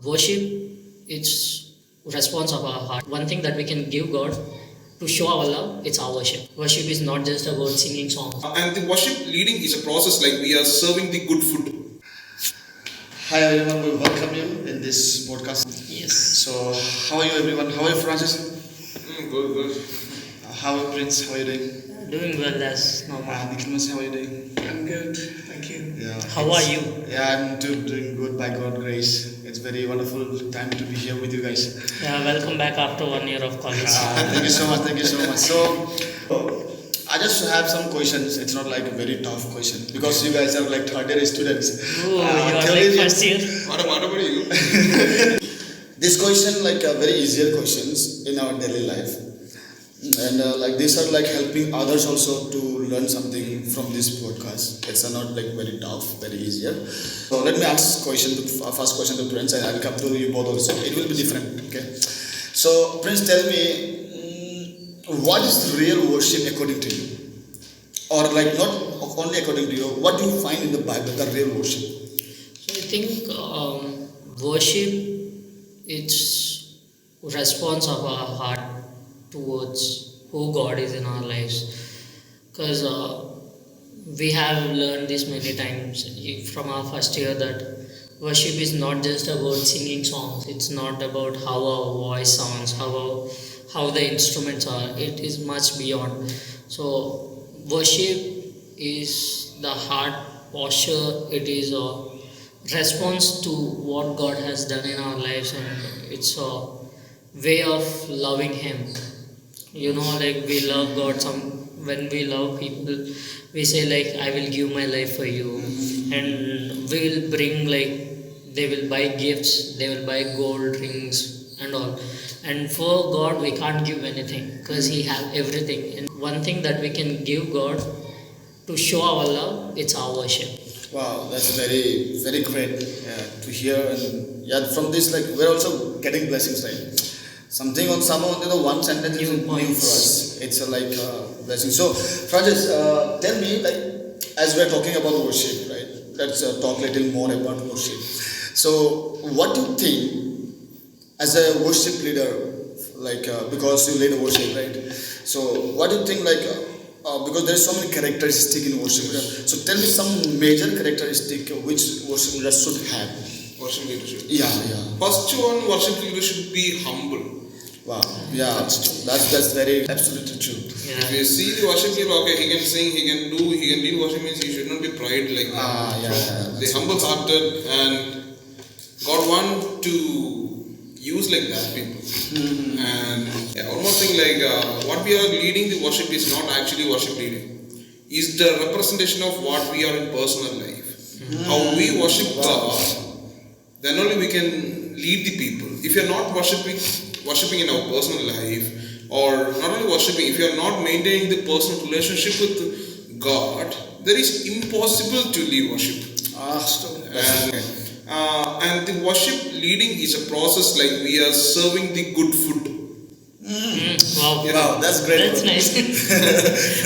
Worship, it's response of our heart. One thing that we can give God to show our love, it's our worship. Worship is not just about singing songs. And the worship leading is a process like we are serving the good food. Hi everyone, we welcome you in this podcast. Yes. So, how are you everyone? How are you, Francis? Good. How are you, Prince? How are you doing? Doing well as normal. Nicholas, how are you doing? I'm good, thank you. Yeah. How are you? Yeah, I'm too doing good by God's grace. It's very wonderful time to be here with you guys. Yeah, welcome back after 1 year of college. Thank you so much. Thank you so much. So, I just have some questions. It's not like a very tough question because you guys are like third year students. Oh, you are theory- like first year? What about you? This question like very easier questions in our daily life, and like these are like helping others also to learn something from this podcast. It's not like very tough, very easier. So let me ask first question to Prince, and I'll come to you both also. It will be different. Okay. So Prince, tell me, what is real worship according to you, or like not only according to you? What do you find in the Bible the real worship? So I think worship, it's response of our heart towards who God is in our lives. Because we have learned this many times from our first year that worship is not just about singing songs. It's not about how our voice sounds, how the instruments are. It is much beyond. So worship is the heart posture. It is a response to what God has done in our lives, and it's a way of loving Him. Like we love God. When we love people, we say like, "I will give my life for you," and we will bring like they will buy gifts, they will buy gold rings and all. And for God, we can't give anything because He has everything. And one thing that we can give God to show our love, it's our worship. Wow, that's very, very great to hear. And yeah, from this, like, we're also getting blessings, right? Something on someone, one sentence is New new for points. us. It's a blessing. So, Francis, tell me, like, as we're talking about worship, right? Let's talk a little more about worship. So, what do you think as a worship leader, like, because you lead worship, right? So, what do you think, like, because there's so many characteristics in worship. So tell me some major characteristic which worship leader should have. Worship leadership. Yeah. First one, worship leader should be humble. Wow. Yeah, that's very absolutely true. Yeah. If you see the worship leader, okay, he can sing, he can lead worship, means he should not be pride like that. Yeah. The humble hearted, and God want to use like that people. And one more thing, like what we are leading the worship is not actually worship leading. Is the representation of what we are in personal life. How we worship God, then only we can lead the people. If you are not worshiping in our personal life, or not only worshiping, if you are not maintaining the personal relationship with God, there is impossible to lead worship. And the worship leading is a process like we are serving the good food. Wow. Wow, that's great. That's nice.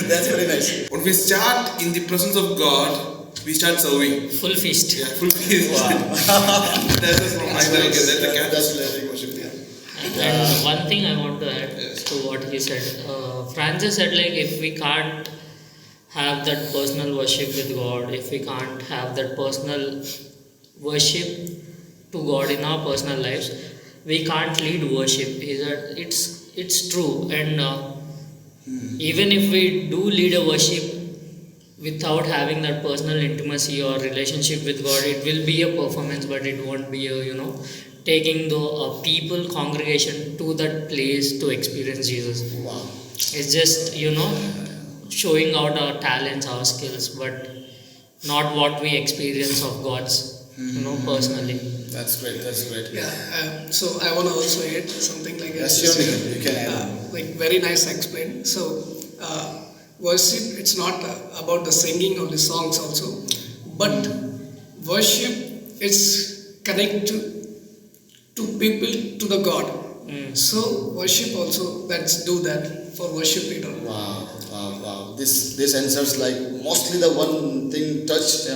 That's very nice. When we start in the presence of God, we start serving. Full feast. Yeah, full feast. Wow. That's from my side. That's the That's characteristic very worship. Yeah. And one thing I want to add Yes. to what he said. Francis said like, if we can't have that personal worship with God, if we can't have that personal worship to God in our personal lives, we can't lead worship. It's true. And even if we do lead a worship without having that personal intimacy or relationship with God, it will be a performance, but it won't be a taking the people congregation to that place to experience Jesus. Wow. It's just showing out our talents, our skills, but not what we experience of God's personally. That's great. Yeah, so I want to also add something like Yes, that. sure, you can add. Like very nice explained. So worship, it's not about the singing of the songs also, but worship is connect to people to the God. So worship also, let's do that for worship leader. Wow. This answers like mostly the one thing touched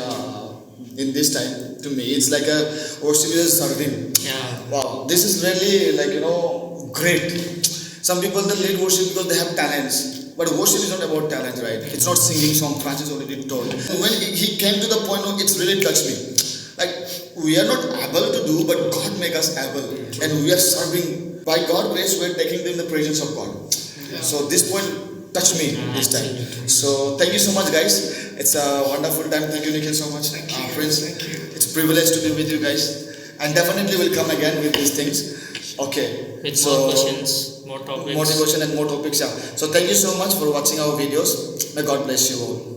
in this time to me. It's like a worship is serving. Yeah. Wow, this is really like great. Some people they lead worship because they have talents, but worship is not about talent, right? It's not singing song. Francis already told. When he came to the point, it's really touched me. Like we are not able to do, but God make us able, and we are serving. By God's grace, we are taking them in the presence of God. Yeah. So this point touched me this time. Absolutely. So thank you so much, guys. It's a wonderful time. Thank you, Nikhil, so much. Thank you. Friends, Thank you. it's a privilege to be with you guys, and definitely we'll come again with these things. Okay. With so more questions, more topics. motivation and more topics. Yeah. So thank you so much for watching our videos. May God bless you all.